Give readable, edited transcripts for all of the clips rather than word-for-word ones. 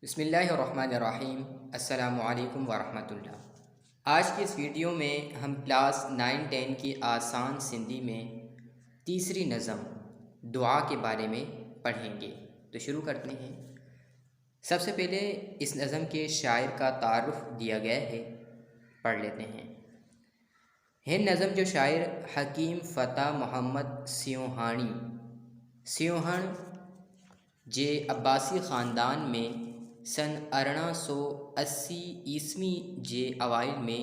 بسم اللہ الرحمن الرحیم۔ السلام علیکم ورحمۃ اللہ۔ آج کی اس ویڈیو میں ہم کلاس 9-10 کی آسان سندھی میں تیسری نظم دعا کے بارے میں پڑھیں گے۔ تو شروع کرتے ہیں۔ سب سے پہلے اس نظم کے شاعر کا تعارف دیا گیا ہے، پڑھ لیتے ہیں۔ ہے نظم جو شاعر حکیم فتح محمد سیوہانی سیوہن جے عباسی خاندان میں سن 1880 عیسوی جے اوائل میں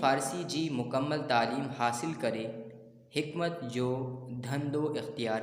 فارسی جی مکمل تعلیم حاصل کرے حکمت جو دھندو اختیار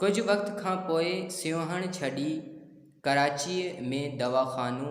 کچھ وقت کھاں پوئے سیوہن چھڈی کراچی میں دواخانو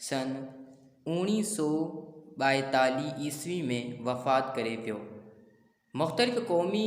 سن 1942 عیسوی میں وفات کرے ویو۔ مختلف قومی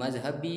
مذہبی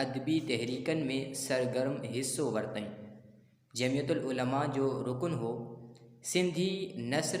ادبی تحریکن میں سرگرم حصو ورتائیں۔ جمعیت العلماء جو رکن ہو۔ سندھی نثر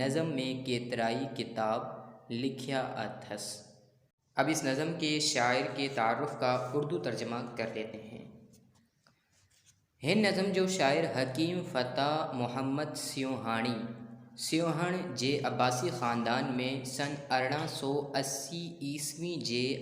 نظم میں کیترائی کتاب لکھیا اتھس۔ اب اس نظم کے شاعر کے تعارف کا اردو ترجمہ کر لیتے ہیں۔ ہے نظم جو شاعر حکیم فتح محمد سیوہانی سیوہن جے عباسی خاندان میں سن 1880 عیسوی جے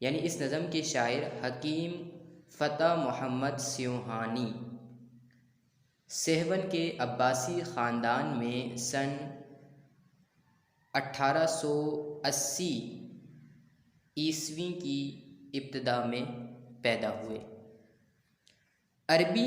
یعنی اس نظم کے شاعر حکیم فتح محمد سیوہانی سیہون کے عباسی خاندان میں سن 1880 عیسوی کی ابتدا میں پیدا ہوئے۔ عربی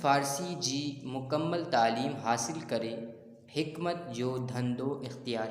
فارسی جی مکمل تعلیم حاصل کرے حکمت جو دھندو اختیار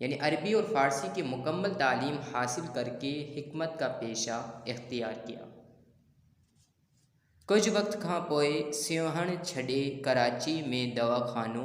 یعنی عربی اور فارسی کی مکمل تعلیم حاصل کر کے حکمت کا پیشہ اختیار کیا۔ کچھ وقت کھاں پوئے سیوہن چھڈے کراچی میں دواخانو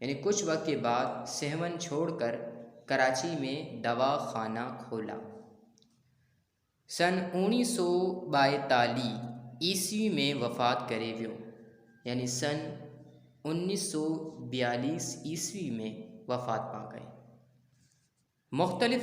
یعنی کچھ وقت کے بعد سیہون چھوڑ کر کراچی میں دواخانہ کھولا۔ سن 1942 عیسوی میں وفات کرے ویو، یعنی سن 1942 عیسوی میں وفات پا گئے۔ مختلف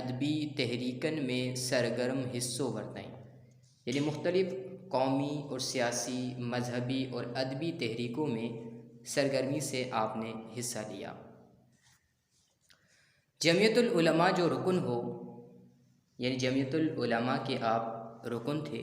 ادبی تحریکن میں سرگرم حصو ورتائیں، یعنی مختلف قومی اور سیاسی مذہبی اور ادبی تحریکوں میں سرگرمی سے آپ نے حصہ لیا۔ جمعیت العلماء جو رکن ہو، یعنی جمعیت العلماء کے آپ رکن تھے۔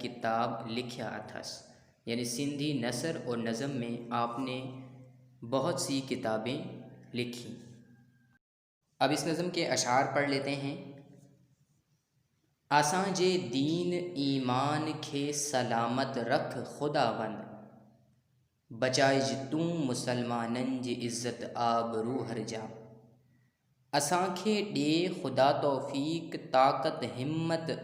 کتاب لکھیا اتھس، یعنی سندھی نثر اور نظم میں آپ نے بہت سی کتابیں لکھی۔ اب اس نظم کے اشعار پڑھ لیتے ہیں۔ اساں جے دین ایمان کھے سلامت رکھ خداوند، بچائج توں مسلمانن جی عزت آبرو ہر جا۔ اساں کھے ڈے خدا توفیق طاقت ہمت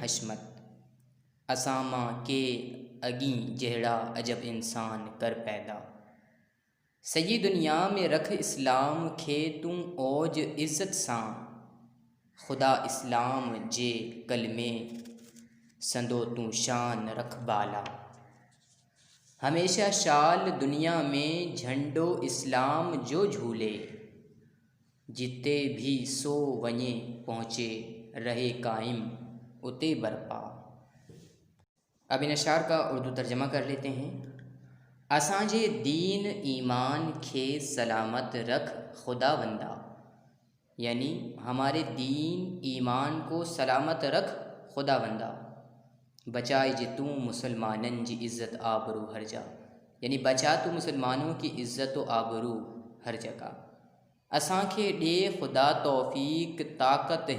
حشمت، اساں ماں کے اگیں جہڑا عجب انسان کر پیدا۔ سڄی دنیا میں رکھ اسلام کھے توں اوج عزت ساں، خدا اسلام جے کلمے سندو توں شان رکھ بالا۔ ہمیشہ شال دنیا میں جھنڈو اسلام جو جھولے، جتے بھی سو ونجے پہنچے رہے قائم اتے برپا۔ اب ان اشعار کا اردو ترجمہ کر لیتے ہیں۔ اساں جے دین ایمان کھے سلامت رکھ خداوندا، یعنی ہمارے دین ایمان کو سلامت رکھ خداوندا۔ بچائے جے توں مسلمانن جی عزت آبرو ہر جا، یعنی بچا تو مسلمانوں کی عزت و آبرو ہر جگہ۔ اساں کھے ڈے خدا توفیق طاقت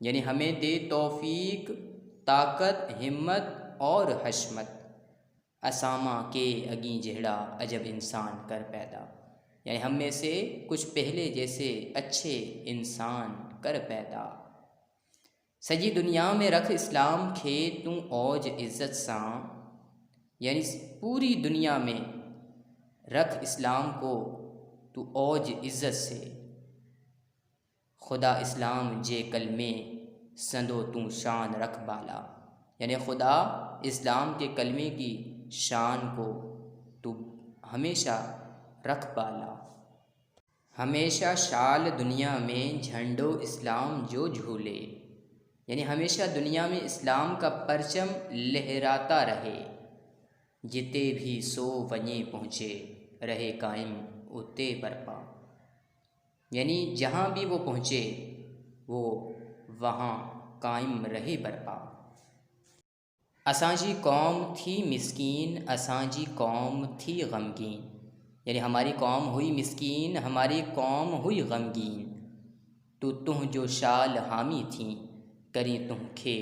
یعنی ہمیں دے توفیق طاقت ہمت اور حشمت۔ اساں ماں کے اگیں جہڑا عجب انسان کر پیدا، یعنی ہم میں سے کچھ پہلے جیسے اچھے انسان کر پیدا۔ سجی دنیا میں رکھ اسلام کھے توں اوج عزت ساں، یعنی پوری دنیا میں رکھ اسلام کو تو اوج عزت سے۔ خدا اسلام جے کلمے سندو توں شان رکھ بالا، یعنی خدا اسلام کے کلمے کی شان کو تو ہمیشہ رکھ بالا۔ ہمیشہ شال دنیا میں جھنڈو اسلام جو جھولے، یعنی ہمیشہ دنیا میں اسلام کا پرچم لہراتا رہے، جتے بھی سو ونجے پہنچے رہے قائم اتے برپا، یعنی جہاں بھی وہ پہنچے وہ وہاں قائم رہے برپا۔ اساں جی قوم تھی مسکین، اساں جی قوم تھی غمگین، یعنی ہماری قوم ہوئی مسکین، ہماری قوم ہوئی غمگین، تو تم جو شال حامی تھیں کریں تم کھے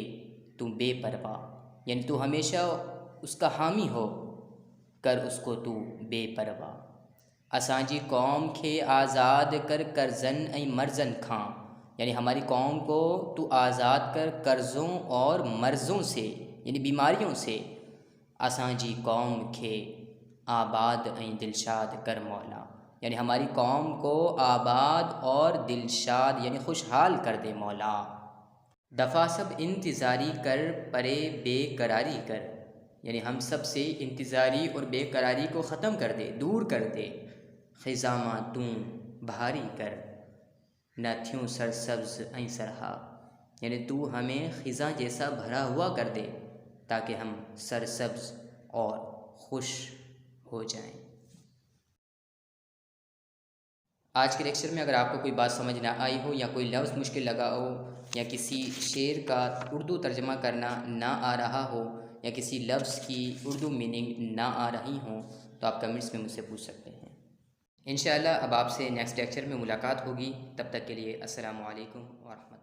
تو بے پرواہ، یعنی تو ہمیشہ اس کا حامی ہو کر اس کو تو بے پرواہ۔ اساں جی قوم کھے آزاد کر کرزن این مرزن کھاں، یعنی ہماری قوم کو تو آزاد کر قرضوں اور مرضوں سے یعنی بیماریوں سے۔ اساں جی قوم کھے آباد این دلشاد کر مولا، یعنی ہماری قوم کو آباد اور دلشاد یعنی خوشحال کر دے مولا۔ دفع سب انتظاری کر پرے بے قراری کر، یعنی ہم سب سے انتظاری اور بے قراری کو ختم کر دے، دور کر دے۔ خزاں توں بھاری کر نہ تھیوں سرسبز این سرہا، یعنی تو ہمیں خزاں جیسا بھرا ہوا کر دے تاکہ ہم سرسبز اور خوش ہو جائیں۔ آج کے لیکچر میں اگر آپ کو کوئی بات سمجھ نہ آئی ہو یا کوئی لفظ مشکل لگا ہو یا کسی شعر کا اردو ترجمہ کرنا نہ آ رہا ہو یا کسی لفظ کی اردو میننگ نہ آ رہی ہوں تو آپ کمنٹس میں مجھ سے پوچھ سکتے ہیں۔ انشاءاللہ اب آپ سے نیکسٹ لیکچر میں ملاقات ہوگی، تب تک کے لیے السلام علیکم ورحمۃ اللہ۔